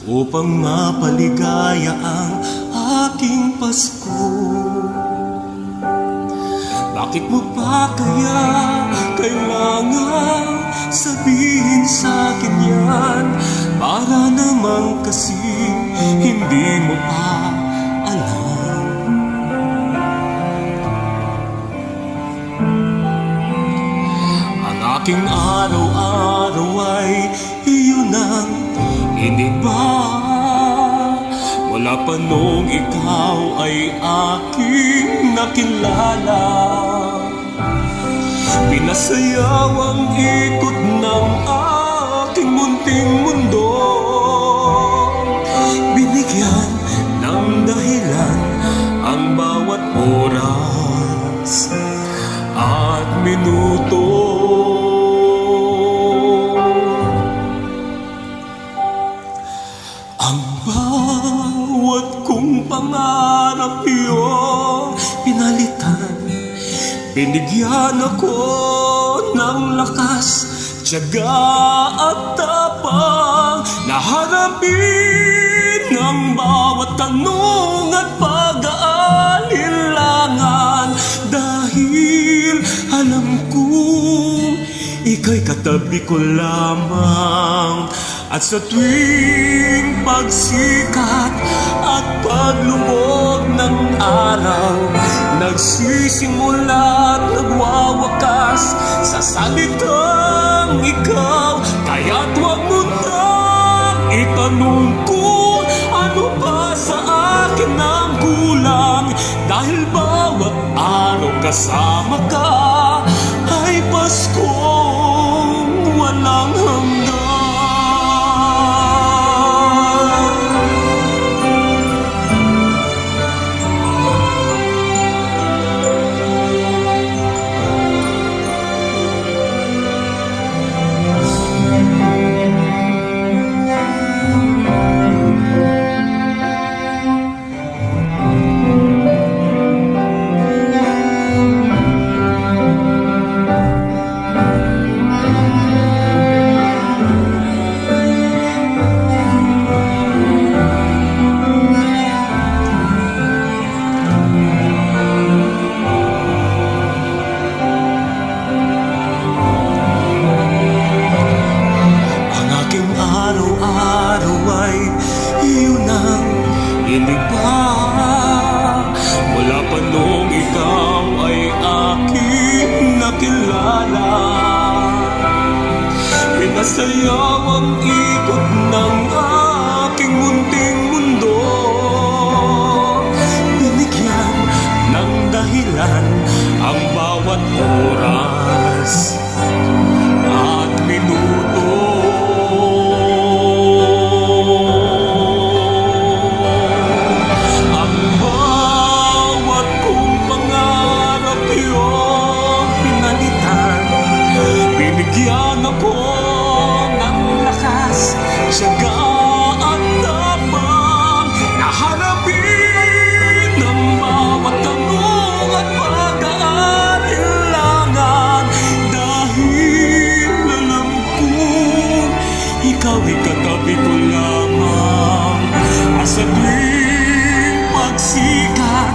upang mapaligaya ang aking Pasko. Bakit mo pa kaya kailangan sabihin sa'kin yan? Para naman kasi hindi mo pa alam. Ang aking araw-araw ay iyon ang iniba. Wala pa nung ikaw ay aking nakilala. Pinasayaw ang ikot ng aking munting mundo. Binigyan ng dahilan ang bawat oras at minuto. Ang bawat kong pangarap iyong pinalitan. Binigyan ako ng lakas, tiyaga at tapang na harapin ang bawat tanong at pag-aalinlangan. Dahil alam kong ika'y katabi ko lamang. At sa tuwing pagsikat at paglubog ng araw, nagsisimula at nagwawakas sa salitang ikaw. Kaya't huwag mo nang itanong kung ano pa sa akin ang kulang. Dahil bawat araw kasama ka ay Paskong walang hanggan. Wala pa nung ikaw ay aking nakilala. Pinasayaw ang ikot ng aking munting mundo. Binigyan ng dahilan ang bawat oras at minuto. Binigyan ako ng lakas, tiyaga at tapang na harapin ang bawat tanong at pag-aalinlangan. Dahil alam kong ikaw ay katabi ko lamang. At sa tuwing pagsikat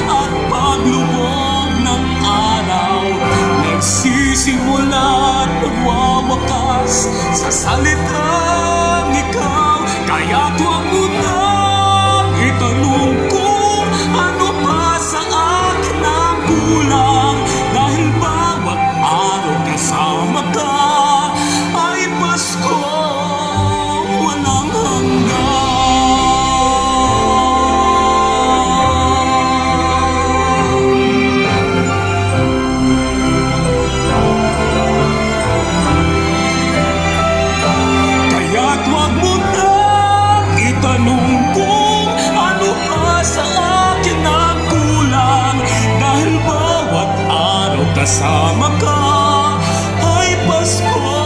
at paglubog ng araw, nagsisimula at nagwawakas sa salitang ikaw. Kaya't huwag mo nang itanong kung ano pa sa akin ang kulang. Dahil bawat araw kasama ka ay Pasko walang hanggan. Tanong kung ano pa sa akin ang kulang. Dahil bawat araw kasama ka ay Pasko